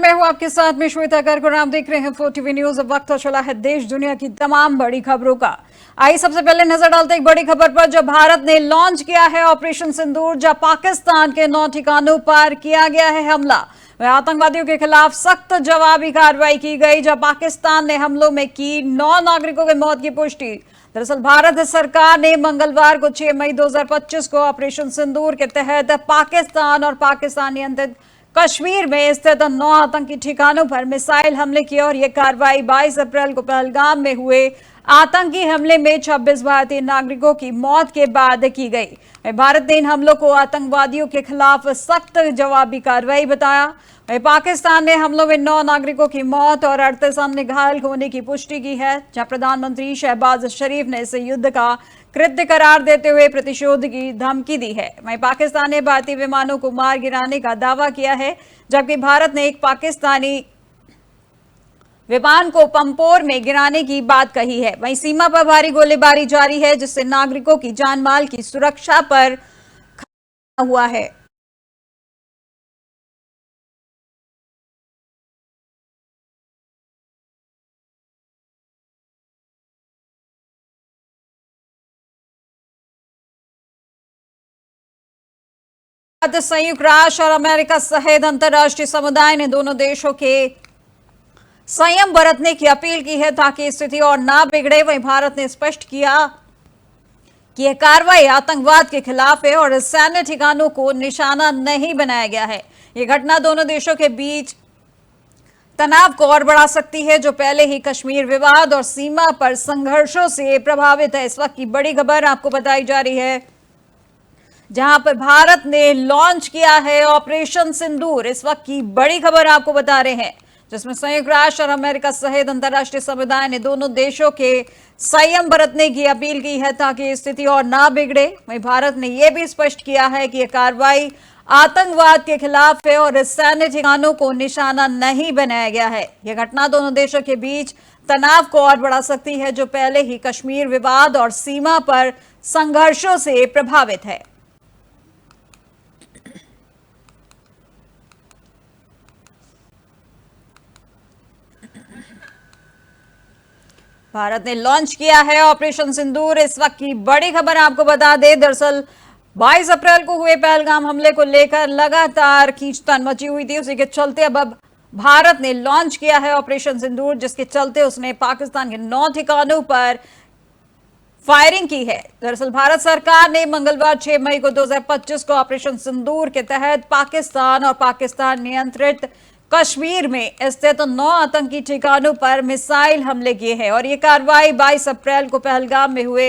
मैं हूं आपके साथ में श्वेता गर्ग। आप देख रहे हैं 4TV न्यूज। अब वक्त चला है देश दुनिया की तमाम बड़ी खबरों का। आइए सबसे पहले नजर डालते हैं एक बड़ी खबर पर, जो भारत ने लॉन्च किया है ऑपरेशन सिंदूर। जहां पाकिस्तान के 9 ठिकानों पर किया गया है हमला, वह आतंकवादियों के खिलाफ सख्त जवाबी कार्रवाई की गई। जहां पाकिस्तान ने हमलों में की 9 नागरिकों की मौत की पुष्टि। दरअसल भारत सरकार ने मंगलवार को 6 मई 2025 को ऑपरेशन सिंदूर के तहत पाकिस्तान और पाकिस्तान नियंत्रित कश्मीर में स्थित 9 आतंकी ठिकानों पर मिसाइल हमले किए और यह कार्रवाई 22 अप्रैल को पहलगाम में हुए आतंकी हमले में 26 भारतीय नागरिकों की मौत के बाद की गई। भारत ने इन हमलों को आतंकवादियों के खिलाफ सख्त जवाबी कार्रवाई बताया। पाकिस्तान ने हमलों में 9 नागरिकों की मौत और 38 अन्य घायल होने की पुष्टि की है। जहां प्रधानमंत्री शहबाज शरीफ ने इसे युद्ध का कृत्य करार देते हुए प्रतिशोध की धमकी दी है। वहीं पाकिस्तान ने भारतीय विमानों को मार गिराने का दावा किया है, जबकि भारत ने एक पाकिस्तानी विमान को पंपोर में गिराने की बात कही है। वहीं सीमा पर भारी गोलीबारी जारी है, जिससे नागरिकों की जान माल की सुरक्षा पर खतरा हुआ है। संयुक्त राष्ट्र और अमेरिका सहित अंतर्राष्ट्रीय समुदाय ने दोनों देशों के संयम बरतने की अपील की है, ताकि स्थिति और ना बिगड़े। वहीं भारत ने स्पष्ट किया कि यह कार्रवाई आतंकवाद के खिलाफ है और सैन्य ठिकानों को निशाना नहीं बनाया गया है। यह घटना दोनों देशों के बीच तनाव को और बढ़ा सकती है, जो पहले ही कश्मीर विवाद और सीमा पर संघर्षों से प्रभावित है। इस वक्त की बड़ी खबर आपको बताई जा रही है, जहां पर भारत ने लॉन्च किया है ऑपरेशन सिंदूर। इस वक्त की बड़ी खबर आपको बता रहे हैं, जिसमें संयुक्त राष्ट्र और अमेरिका सहित अंतर्राष्ट्रीय समुदाय ने दोनों देशों के संयम बरतने की अपील की है, ताकि स्थिति और ना बिगड़े। वहीं भारत ने यह भी स्पष्ट किया है कि यह कार्रवाई आतंकवाद के खिलाफ है और सैन्य ठिकानों को निशाना नहीं बनाया गया है। यह घटना दोनों देशों के बीच तनाव को और बढ़ा सकती है, जो पहले ही कश्मीर विवाद और सीमा पर संघर्षों से प्रभावित है। भारत ने लॉन्च किया है ऑपरेशन सिंदूर। इस वक्त की बड़ी खबर आपको बता दें, दरअसल 22 अप्रैल को हुए पहलगाम हमले को लेकर लगातार खींचतान मची हुई थी। उसी के चलते अब भारत ने लॉन्च किया है ऑपरेशन सिंदूर, जिसके चलते उसने पाकिस्तान के 9 ठिकानों पर फायरिंग की है। दरअसल भारत सरकार ने मंगलवार 6 मई को 2025 को ऑपरेशन सिंदूर के तहत पाकिस्तान और पाकिस्तान नियंत्रित कश्मीर में स्थित 9 आतंकी ठिकानों पर मिसाइल हमले किए हैं और ये कार्रवाई 22 अप्रैल को पहलगाम में हुए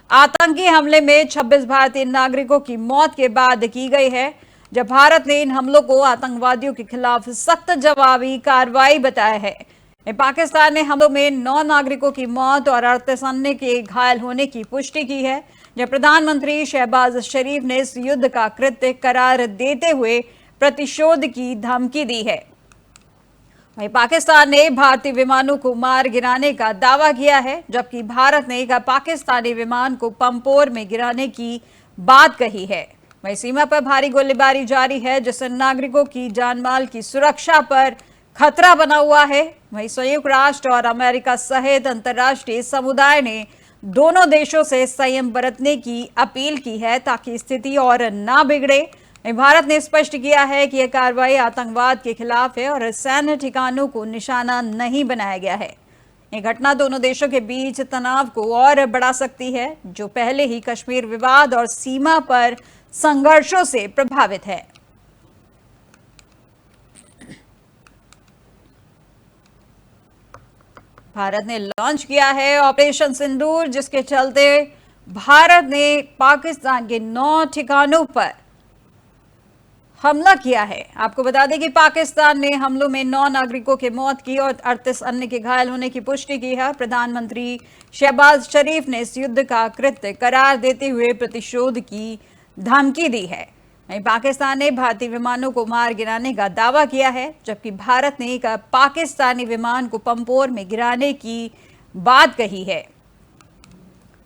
आतंकी हमले में 26 भारतीय नागरिकों की मौत के बाद की गई है। जब भारत ने इन हमलों को आतंकवादियों के खिलाफ सख्त जवाबी कार्रवाई बताया है। पाकिस्तान ने हमलों में 9 नागरिकों की मौत और 38 अन्य के घायल होने की पुष्टि की है। जब प्रधानमंत्री शहबाज शरीफ ने इस युद्ध का कृत्य करार देते हुए प्रतिशोध की धमकी दी है। वहीं पाकिस्तान ने भारतीय विमानों को मार गिराने का दावा किया है, जबकि भारत ने एक पाकिस्तानी विमान को पंपोर में गिराने की बात कही है। वहीं सीमा पर भारी गोलीबारी जारी है, जिससे नागरिकों की जानमाल की सुरक्षा पर खतरा बना हुआ है। वहीं संयुक्त राष्ट्र और अमेरिका सहित अंतर्राष्ट्रीय समुदाय ने दोनों देशों से संयम बरतने की अपील की है, ताकि स्थिति और ना बिगड़े। भारत ने स्पष्ट किया है कि यह कार्रवाई आतंकवाद के खिलाफ है और सैन्य ठिकानों को निशाना नहीं बनाया गया है। यह घटना दोनों देशों के बीच तनाव को और बढ़ा सकती है, जो पहले ही कश्मीर विवाद और सीमा पर संघर्षों से प्रभावित है। भारत ने लॉन्च किया है ऑपरेशन सिंदूर, जिसके चलते भारत ने पाकिस्तान के 9 ठिकानों पर हमला किया है। आपको बता दें कि पाकिस्तान ने हमलों में 9 नागरिकों की मौत की और 38 अन्य के घायल होने की पुष्टि की है। प्रधानमंत्री शहबाज शरीफ ने इस युद्ध का कृत्य करार देते हुए प्रतिशोध की धमकी दी है। वहीं पाकिस्तान ने भारतीय विमानों को मार गिराने का दावा किया है, जबकि भारत ने एक पाकिस्तानी विमान को पंपोर में गिराने की बात कही है।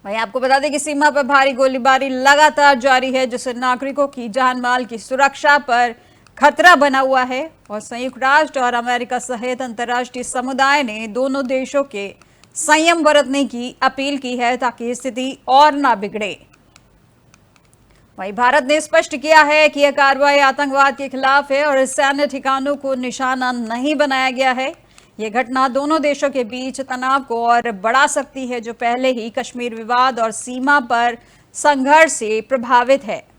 वहीं आपको बता दें कि सीमा पर भारी गोलीबारी लगातार जारी है, जिससे नागरिकों की जान माल की सुरक्षा पर खतरा बना हुआ है और संयुक्त राष्ट्र और अमेरिका सहित अंतर्राष्ट्रीय समुदाय ने दोनों देशों के संयम बरतने की अपील की है ताकि स्थिति और ना बिगड़े। वहीं भारत ने स्पष्ट किया है कि यह कार्रवाई आतंकवाद के खिलाफ है और सैन्य ठिकानों को निशाना नहीं बनाया गया है। यह घटना दोनों देशों के बीच तनाव को और बढ़ा सकती है, जो पहले ही कश्मीर विवाद और सीमा पर संघर्ष से प्रभावित है।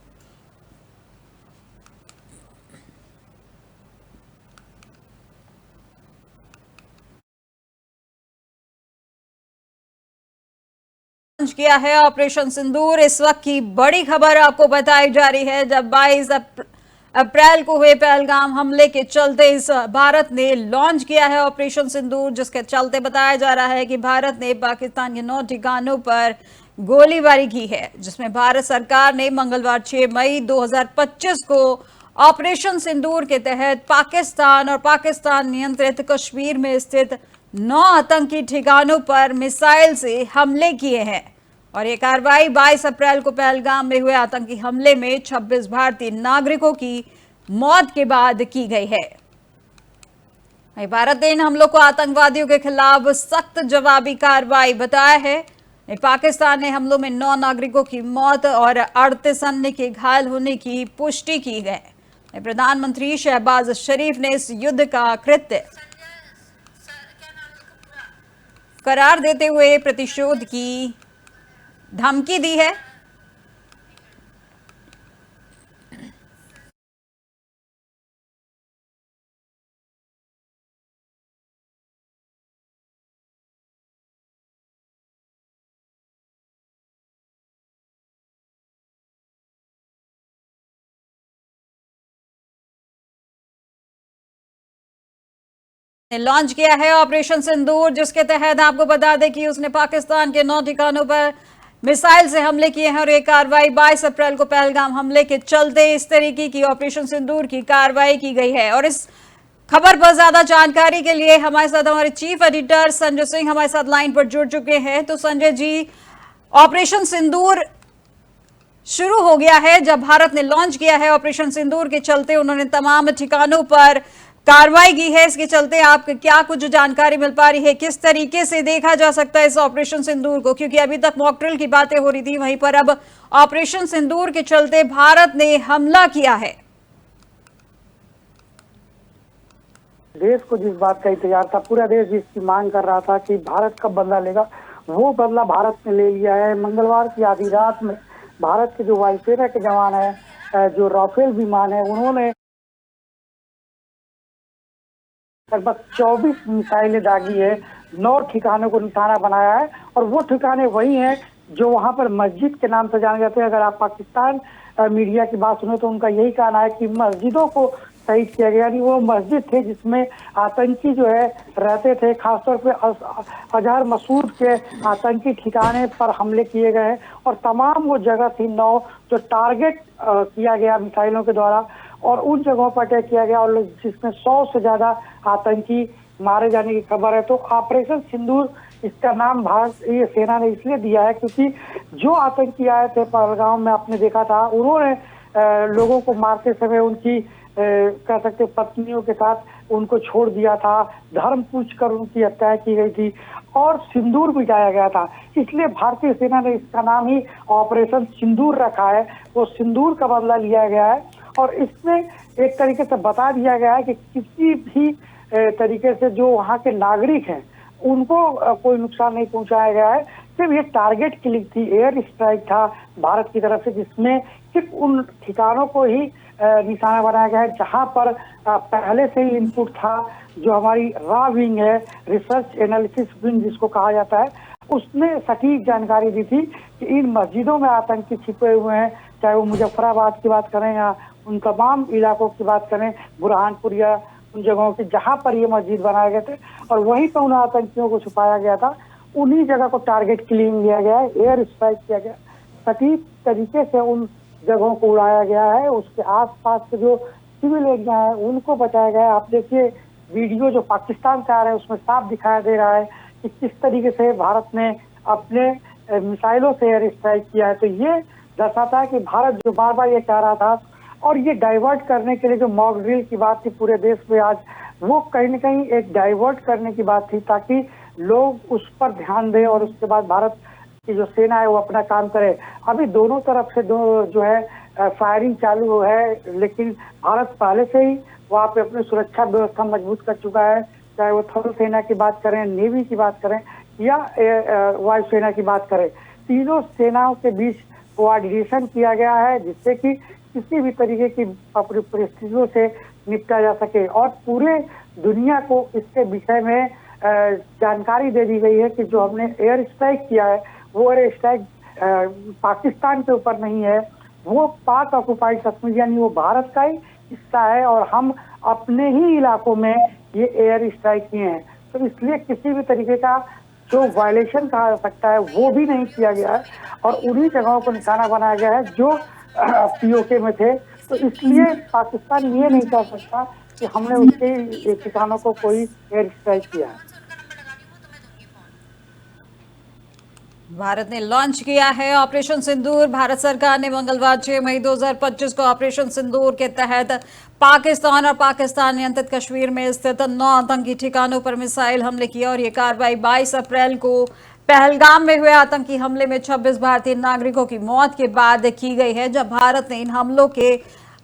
किया है ऑपरेशन सिंदूर। इस वक्त की बड़ी खबर आपको बताई जा रही है, जब 22 अप्रैल को हुए पहलगाम हमले के चलते इस भारत ने लॉन्च किया है ऑपरेशन सिंदूर, जिसके चलते बताया जा रहा है कि भारत ने पाकिस्तान के 9 ठिकानों पर गोलीबारी की है, जिसमें भारत सरकार ने मंगलवार 6 मई 2025 को ऑपरेशन सिंदूर के तहत पाकिस्तान और पाकिस्तान नियंत्रित कश्मीर में स्थित 9 आतंकी ठिकानों पर मिसाइल से हमले किए हैं। और ये कार्रवाई 22 अप्रैल को पहलगाम में हुए आतंकी हमले में 26 भारतीय नागरिकों की मौत के बाद की गई है। भारत ने इन हमलों को आतंकवादियों के खिलाफ सख्त जवाबी कार्रवाई बताया है। पाकिस्तान ने हमलों में 9 नागरिकों की मौत और 38 अन्य के घायल होने की पुष्टि की गई। प्रधानमंत्री शहबाज शरीफ ने इस युद्ध का कृत्य करार देते हुए प्रतिशोध की धमकी दी है। लॉन्च किया है ऑपरेशन सिंदूर, जिसके तहत आपको बता दें कि उसने पाकिस्तान के 9 ठिकानों पर मिसाइल से हमले किए हैं और ये कार्रवाई 22 अप्रैल को पहलगाम हमले के चलते इस तरीके की ऑपरेशन सिंदूर की कार्रवाई की गई है। और इस खबर पर ज्यादा जानकारी के लिए हमारे साथ हमारे चीफ एडिटर संजय सिंह हमारे साथ लाइन पर जुड़ चुके हैं। तो संजय जी, ऑपरेशन सिंदूर शुरू हो गया है, जब भारत ने लॉन्च किया है ऑपरेशन सिंदूर के चलते उन्होंने तमाम ठिकानों पर कार्रवाई की है। इसके चलते आप क्या कुछ जानकारी मिल पा रही है, किस तरीके से देखा जा सकता है इस ऑपरेशन सिंदूर को, क्योंकि अभी तक मॉक ड्रिल की बातें हो रही थी, वहीं पर अब ऑपरेशन सिंदूर के चलते भारत ने हमला किया है। देश को जिस बात का इंतजार था, पूरा देश जिसकी मांग कर रहा था कि भारत कब बदला लेगा, वो बदला भारत ने ले लिया है। मंगलवार की आधी रात में भारत के जो वायुसेना के जवान है, जो राफेल विमान है, उन्होंने लगभग 24 मिसाइलें दागी है, 9 ठिकानों को निशाना बनाया है। और वो ठिकाने वही हैं जो वहां पर मस्जिद के नाम से जाने जाते हैं। अगर आप पाकिस्तान मीडिया की बात सुने तो उनका यही कहना है कि मस्जिदों को शहीद किया गया, यानी वो मस्जिद थे जिसमें आतंकी जो है रहते थे। खासतौर पे अजहर मसूद के आतंकी ठिकाने पर हमले किए गए और तमाम वो जगह थी 9 जो टारगेट किया गया मिसाइलों के द्वारा, और उन जगहों पर अटैक किया गया और जिसमें 100 से ज्यादा आतंकी मारे जाने की खबर है। तो ऑपरेशन सिंदूर इसका नाम भारतीय सेना ने इसलिए दिया है क्योंकि जो आतंकी आए थे पहलगाम में, आपने देखा था, उन्होंने लोगों को मारते समय उनकी कह सकते पत्नियों के साथ उनको छोड़ दिया था, धर्म पूछकर उनकी हत्या की गई थी और सिंदूर मिटाया गया था। इसलिए भारतीय सेना ने इसका नाम ही ऑपरेशन सिंदूर रखा है। वो सिंदूर का बदला लिया गया है और इसमें एक तरीके से बता दिया गया है कि किसी भी तरीके से जो वहाँ के नागरिक हैं उनको कोई नुकसान नहीं पहुंचाया गया है। सिर्फ ये टारगेट क्लिक थी, एयर स्ट्राइक था भारत की तरफ से, जिसमें सिर्फ उन ठिकानों को ही निशाना बनाया गया है जहां पर पहले से ही इनपुट था। जो हमारी रा विंग है, रिसर्च एनालिसिस विंग जिसको कहा जाता है, उसने सटीक जानकारी दी थी कि इन मस्जिदों में आतंकी छिपे हुए हैं, चाहे वो मुजफ्फराबाद की बात करें या उन तमाम इलाकों की बात करें, बुरहानपुर या उन जगहों की जहां पर ये मस्जिद बनाए गए थे, और वहीं पर उन आतंकियों को छुपाया गया था। उन्हीं जगह को टारगेट किलिंग लिया गया है, एयर स्ट्राइक किया गया, सटीक तरीके से उन जगहों को उड़ाया गया है। उसके आसपास के जो सिविल एरिया है उनको बचाया गया है। आप देखिए वीडियो जो पाकिस्तान से आ रहा है उसमें साफ दिखाया दे रहा है कि किस तरीके से भारत ने अपने मिसाइलों से एयर स्ट्राइक किया है। तो ये दर्शाता है कि भारत जो बार बार ये कह रहा था और ये डाइवर्ट करने के लिए जो मॉक ड्रिल की बात थी पूरे देश में आज, वो कहीं न कहीं एक डाइवर्ट करने की बात थी ताकि लोग उस पर ध्यान दें और उसके बाद भारत की जो सेना है वो अपना काम करे। अभी दोनों तरफ से जो है फायरिंग चालू है, लेकिन भारत पहले से ही वहाँ पे अपनी सुरक्षा व्यवस्था मजबूत कर चुका है, चाहे वो थल सेना की बात करें, नेवी की बात करें या वायुसेना की बात करें। तीनों सेनाओं के बीच कोऑर्डिनेशन किया गया है जिससे कि किसी भी तरीके की परिस्थितियों से निपटा जा सके और पूरे दुनिया को इसके विषय में जानकारी दे दी गई है कि जो हमने एयर स्ट्राइक किया है वो एयर स्ट्राइक पाकिस्तान के ऊपर नहीं है, वो पाक ऑक्युपाइड कश्मीर यानी वो भारत का ही हिस्सा है और हम अपने ही इलाकों में ये एयर स्ट्राइक किए हैं। तो इसलिए किसी भी तरीके का जो वायलेशन कहा जा सकता है वो भी नहीं किया गया है और उन्हीं जगहों को निशाना बनाया गया है जो पीओके में थे। तो इसलिए पाकिस्तान ये नहीं कह सकता कि हमने उसके ठिकानों को कोई एयर स्ट्राइक किया है। भारत ने लॉन्च किया है ऑपरेशन सिंदूर। भारत सरकार ने मंगलवार 6 मई 2025 को ऑपरेशन सिंदूर के तहत पाकिस्तान और पाकिस्तान नियंत्रित कश्मीर में स्थित 9 आतंकी ठिकानों पर मिसाइल हमले किए और ये कार्रवाई 22 अप्रैल को पहलगाम में हुए आतंकी हमले में 26 भारतीय नागरिकों की मौत के बाद की गई है, जब भारत ने इन हमलों के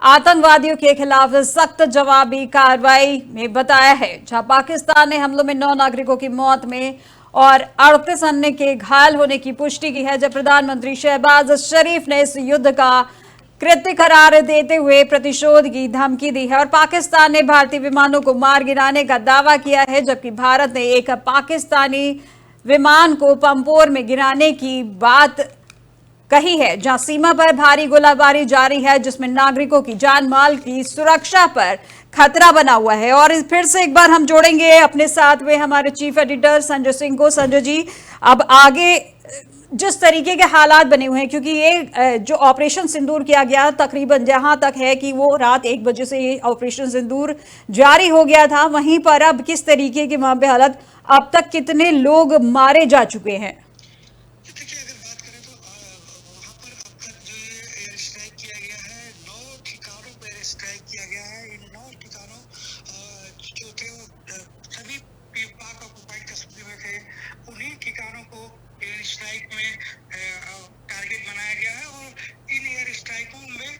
आतंकवादियों के खिलाफ सख्त जवाबी कार्रवाई में बताया है। जहां पाकिस्तान ने हमलों में 9 नागरिकों की मौत में और 38 अन्य के घायल होने की पुष्टि की है, जब प्रधानमंत्री शहबाज शरीफ ने इस युद्ध का कृत्य करार देते हुए प्रतिशोध की धमकी दी है और पाकिस्तान ने भारतीय विमानों को मार गिराने का दावा किया है, जबकि भारत ने एक पाकिस्तानी विमान को पंपोर में गिराने की बात कही है, जहां सीमा पर भारी गोलाबारी जारी है, जिसमें नागरिकों की जान माल की सुरक्षा पर खतरा बना हुआ है। और फिर से एक बार हम जोड़ेंगे अपने साथ में हमारे चीफ एडिटर संजय सिंह को। संजय जी, अब आगे जिस तरीके के हालात बने हुए हैं, क्योंकि ये जो ऑपरेशन सिंदूर किया गया तकरीबन जहां तक है कि वो रात 1 बजे से ये ऑपरेशन सिंदूर जारी हो गया था, वहीं पर अब किस तरीके की वहां पे हालत, अब तक कितने लोग मारे जा चुके हैं? स्ट्राइक में टारगेट बनाया गया है और इन एयर स्ट्राइकों में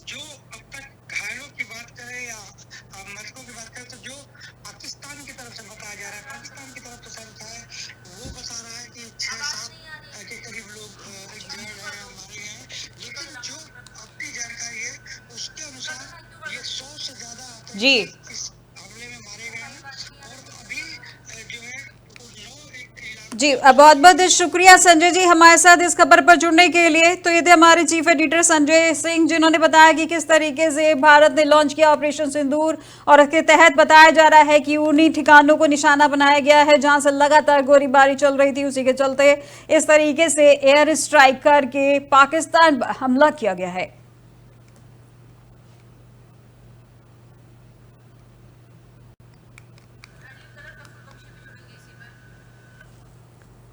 जो अब तक घायलों की बात करें या मृतकों की बात करें तो जो पाकिस्तान की तरफ से बताया जा रहा है, पाकिस्तान की तरफ से बताया वो बता रहा है कि 6-7 के करीब लोग इंजर्ड हैं, मारे हैं, लेकिन जो अपनी जानकारी है उसके अनुसार ये 100 से ज्यादा जी इस हमले में मारे गए हैं और अभी जो है जी, बहुत बहुत शुक्रिया संजय जी हमारे साथ इस खबर पर जुड़ने के लिए। तो ये थे हमारे चीफ एडिटर संजय सिंह, जिन्होंने बताया कि किस तरीके से भारत ने लॉन्च किया ऑपरेशन सिंदूर और इसके तहत बताया जा रहा है कि उन्हीं ठिकानों को निशाना बनाया गया है जहां से लगातार गोलीबारी चल रही थी। उसी के चलते इस तरीके से एयर स्ट्राइक करके पाकिस्तान हमला किया गया है।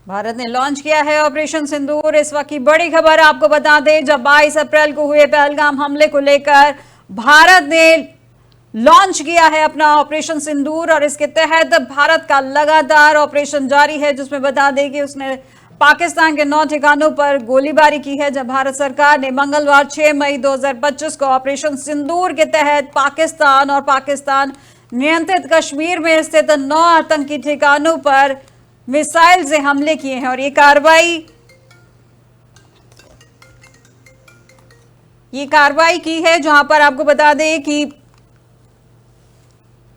भारत ने लॉन्च किया है ऑपरेशन सिंदूर। इस वक्त की बड़ी खबर आपको बता दें, जब 22 अप्रैल को हुए पहलगाम हमले को लेकर भारत ने लॉन्च किया है अपना ऑपरेशन सिंदूर और इसके तहत भारत का लगातार ऑपरेशन जारी है, जिसमें बता दें कि उसने पाकिस्तान के 9 ठिकानों पर गोलीबारी की है। जब भारत सरकार ने मंगलवार 6 मई 2025 को ऑपरेशन सिंदूर के तहत पाकिस्तान और पाकिस्तान नियंत्रित कश्मीर में स्थित 9 आतंकी ठिकानों पर मिसाइल से हमले किए हैं और ये कार्रवाई की है, जहां पर आपको बता दें कि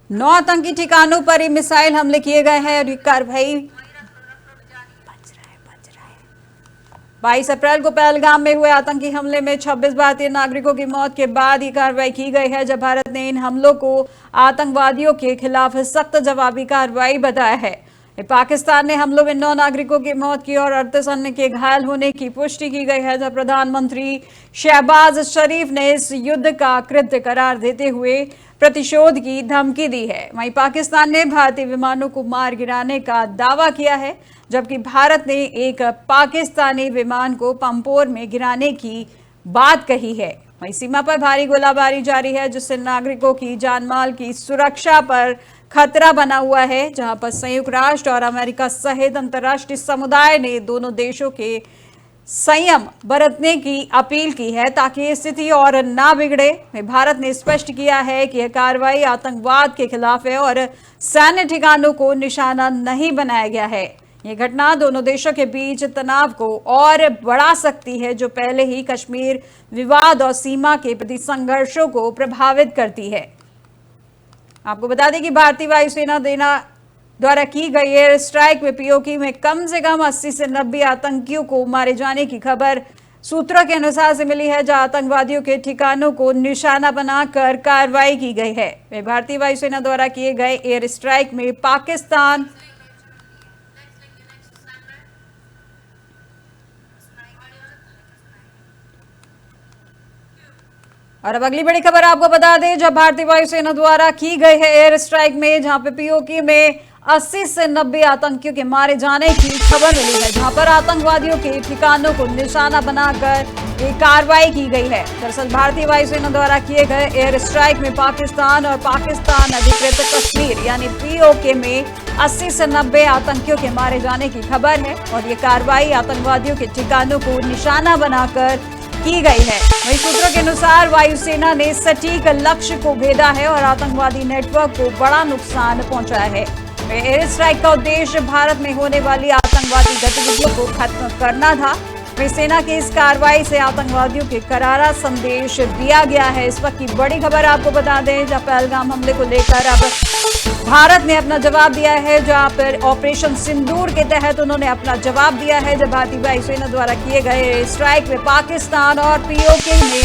9 आतंकी ठिकानों पर ये मिसाइल हमले किए गए हैं और ये कार्रवाई 22 अप्रैल को पहलगाम में हुए आतंकी हमले में 26 भारतीय नागरिकों की मौत के बाद ये कार्रवाई की गई है, जब भारत ने इन हमलों को आतंकवादियों के खिलाफ सख्त जवाबी कार्रवाई बताया है। पाकिस्तान ने हमलों में 9 नागरिकों की मौत की और 38 अन्य के घायल होने की पुष्टि की गई है, जब प्रधानमंत्री शहबाज शरीफ ने इस युद्ध का कृत्य करार देते हुए प्रतिशोध की धमकी दी है। वहीं पाकिस्तान ने भारतीय विमानों को मार गिराने का दावा किया है, जबकि भारत ने एक पाकिस्तानी विमान को पंपोर में गिराने की बात कही है। वहीं सीमा पर भारी गोलाबारी जारी है, जिससे नागरिकों की जानमाल की सुरक्षा पर खतरा बना हुआ है, जहां पर संयुक्त राष्ट्र और अमेरिका सहित अंतर्राष्ट्रीय समुदाय ने दोनों देशों के संयम बरतने की अपील की है ताकि स्थिति और ना बिगड़े। भारत ने स्पष्ट किया है कि यह कार्रवाई आतंकवाद के खिलाफ है और सैन्य ठिकानों को निशाना नहीं बनाया गया है। ये घटना दोनों देशों के बीच तनाव को और बढ़ा सकती है, जो पहले ही कश्मीर विवाद और सीमा के प्रति संघर्षों को प्रभावित करती है। आपको बता दें कि भारतीय वायुसेना द्वारा की गई एयर स्ट्राइक में पीओके में कम से कम 80 से 90 आतंकियों को मारे जाने की खबर सूत्रों के अनुसार से मिली है, जहां आतंकवादियों के ठिकानों को निशाना बनाकर कार्रवाई की गई है। भारतीय वायुसेना द्वारा किए गए एयर स्ट्राइक में पाकिस्तान और अब अगली बड़ी खबर आपको बता दें, जब भारतीय वायुसेना द्वारा की गई है एयर स्ट्राइक में, जहां पे पीओके में 80 से 90 आतंकियों के मारे जाने की खबर मिली है, जहां पर आतंकवादियों के ठिकानों को निशाना बनाकर ये कार्रवाई की गई है। दरअसल भारतीय वायुसेना द्वारा किए गए एयर स्ट्राइक में पाकिस्तान और पाकिस्तान अधिकृत कश्मीर यानी पीओके में 80 से 90 आतंकियों के मारे जाने की खबर है और ये कार्रवाई आतंकवादियों के ठिकानों को निशाना बनाकर की गई है। वहीं सूत्रों के अनुसार वायुसेना ने सटीक लक्ष्य को भेदा है और आतंकवादी नेटवर्क को बड़ा नुकसान पहुंचाया है। एयर स्ट्राइक का उद्देश्य भारत में होने वाली आतंकवादी गतिविधियों को खत्म करना था। वहीं सेना की इस कार्रवाई से आतंकवादियों के करारा संदेश दिया गया है। इस वक्त की बड़ी खबर आपको बता दें, जहां पहलगाम हमले को लेकर अब भारत ने अपना जवाब दिया है, जहां पर ऑपरेशन सिंदूर के तहत उन्होंने अपना जवाब दिया है। जब भारतीय वायुसेना द्वारा किए गए स्ट्राइक में पाकिस्तान और पीओके में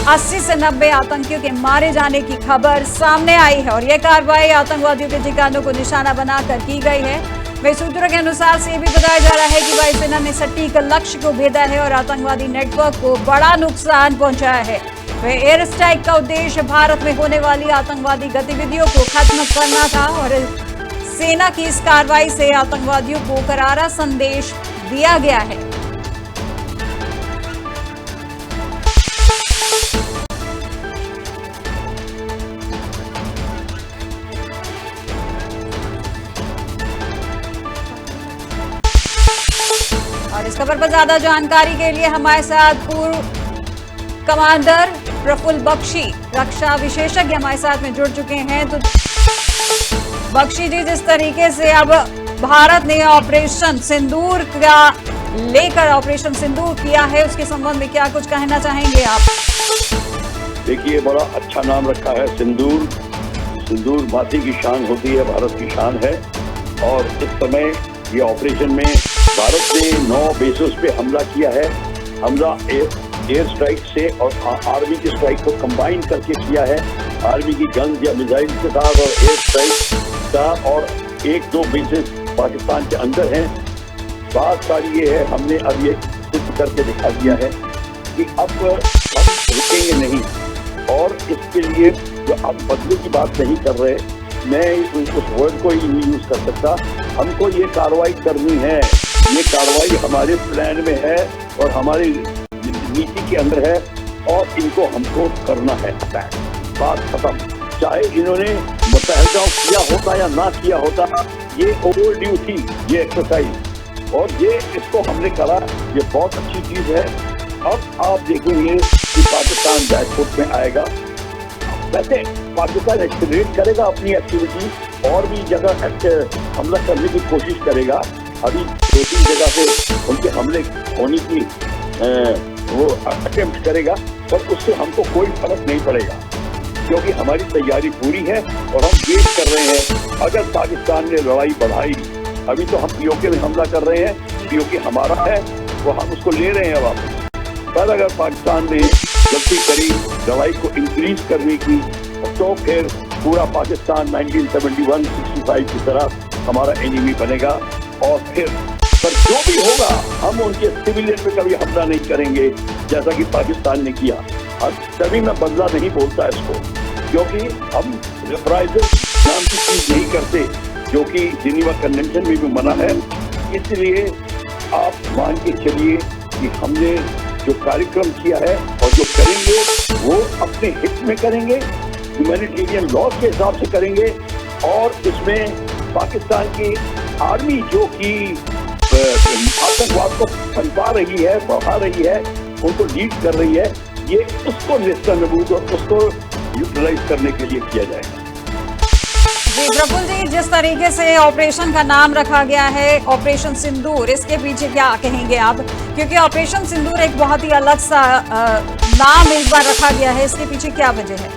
80 से 90 आतंकियों के मारे जाने की खबर सामने आई है और यह कार्रवाई आतंकवादियों के ठिकानों को निशाना बनाकर की गई है। वहीं सूत्रों के अनुसार से ये भी बताया जा रहा है कि वायुसेना ने सटीक लक्ष्य को भेदा है और आतंकवादी नेटवर्क को बड़ा नुकसान पहुंचाया है। एयर स्ट्राइक का उद्देश्य भारत में होने वाली आतंकवादी गतिविधियों को खत्म करना था और सेना की इस कार्रवाई से आतंकवादियों को करारा संदेश दिया गया है। और इस खबर पर ज्यादा जानकारी के लिए हमारे साथ पूर्व कमांडर प्रफुल्ल बख्शी, रक्षा विशेषज्ञ, हमारे साथ में जुड़ चुके हैं। तो बख्शी जी, जिस तरीके से अब भारत ने ऑपरेशन सिंदूर का लेकर ऑपरेशन सिंदूर किया है, उसके संबंध में क्या कुछ कहना चाहेंगे आप? देखिए, बड़ा अच्छा नाम रखा है सिंदूर। सिंदूर माटी की शान होती है, भारत की शान है। और इस समय ये ऑपरेशन में भारत ने 9 बेसों पे हमला किया है। हमला एयर स्ट्राइक से और आर्मी की स्ट्राइक को कंबाइन करके किया है। आर्मी की गन्स या मिसाइल के साथ और एयर स्ट्राइक का, और 1-2 बेसेस पाकिस्तान के अंदर हैं। बात सारी ये है, हमने अब ये सिद्ध करके दिखा दिया है कि अब हम रुकेंगे नहीं। और इसके लिए जो अब बदले की बात नहीं कर रहे, मैं उस वर्ड को ही नहीं यूज कर सकता। हमको ये कार्रवाई करनी है, ये कार्रवाई हमारे प्लान में है और हमारी नीति के अंदर है और इनको हमको करना है अटैक। बात खत्म। चाहे इन्होंने पहलगाम किया होता या ना किया होता, ये ओवरड्यू थी ये एक्सरसाइज, और ये इसको हमने करा। ये बहुत अच्छी चीज है। अब आप देखेंगे कि पाकिस्तान बैकफुट में आएगा। वैसे पाकिस्तान एक्सीलरेट करेगा अपनी एक्टिविटी, और भी जगह हमला करने की कोशिश करेगा। अभी 2-3 जगह से उनके हमले होने की वो अटेम्प्ट करेगा, पर उससे हमको कोई फर्क नहीं पड़ेगा क्योंकि हमारी तैयारी पूरी है और हम वेट कर रहे हैं। अगर पाकिस्तान ने लड़ाई बढ़ाई, अभी तो हम पीओके में हमला कर रहे हैं, पीओके हमारा है, वो हम उसको ले रहे हैं वापस। पर अगर पाकिस्तान ने गलती करी लड़ाई को इंक्रीज करने की, तो फिर पूरा पाकिस्तान 1971-65 की तरह हमारा एनिमी बनेगा। और फिर पर जो भी होगा, हम उनके सिविलियन पे कभी हमला नहीं करेंगे जैसा कि पाकिस्तान ने किया। अब तभी मैं बदला नहीं बोलता इसको, क्योंकि हम रिप्राइजल नाम की चीज नहीं करते, जो कि जिनेवा कन्वेंशन में भी मना है। इसलिए आप मान के चलिए कि हमने जो कार्यक्रम किया है और जो करेंगे वो अपने हित में करेंगे, ह्यूमैनिटेरियन लॉ के हिसाब से करेंगे। और इसमें पाकिस्तान की आर्मी जो कि आतंकवाद को पनपा रही है, बढ़ा रही है, उनको लीड कर रही है, ये उसको नेस्तनाबूद और उसको यूटिलाइज करने के लिए किया जाएगा। जी प्रफुल्ल जी, जिस तरीके से ऑपरेशन का नाम रखा गया है ऑपरेशन सिंदूर, इसके पीछे क्या कहेंगे आप? क्योंकि ऑपरेशन सिंदूर एक बहुत ही अलग सा नाम इस बार रखा गया है, इसके पीछे क्या वजह है?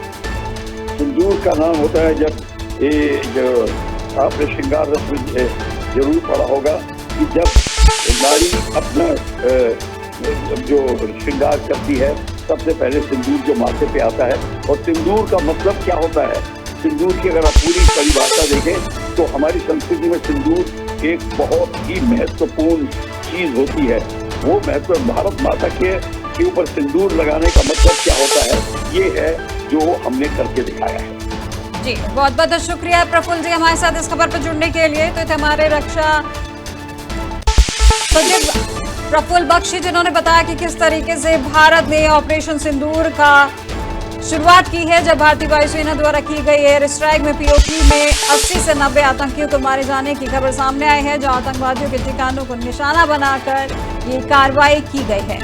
सिंदूर का नाम होता है, जब ये जो आपने श्रृंगार रस में जरूर पढ़ा होगा कि जब नारी अपना जो श्रृंगार करती है सबसे पहले सिंदूर जो माथे पे आता है। और सिंदूर का मतलब क्या होता है? सिंदूर की अगर आप पूरी परिभाषा देखें तो हमारी संस्कृति में सिंदूर एक बहुत ही महत्वपूर्ण चीज होती है। वो महत्व भारत माता के ऊपर सिंदूर लगाने का मतलब क्या होता है, ये है जो हमने करके दिखाया है। जी बहुत बहुत शुक्रिया प्रफुल्ल जी हमारे साथ इस खबर पर जुड़ने के लिए। तो हमारे रक्षा सचिव प्रफुल्ल बख्शी जिन्होंने बताया कि किस तरीके से भारत ने ऑपरेशन सिंदूर का शुरुआत की है, जब भारतीय वायुसेना द्वारा की गई एयर स्ट्राइक में पीओके में 80 से 90 आतंकियों को मारे जाने की खबर सामने आई है, जो आतंकवादियों के ठिकानों को निशाना बनाकर ये कार्रवाई की गई है।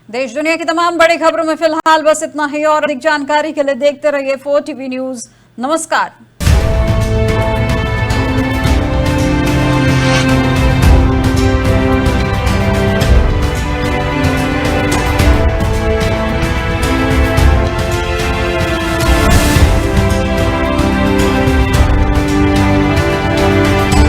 देश दुनिया की तमाम बड़ी खबरों में फिलहाल बस इतना ही, और अधिक जानकारी के लिए देखते रहिए 4TV न्यूज। नमस्कार।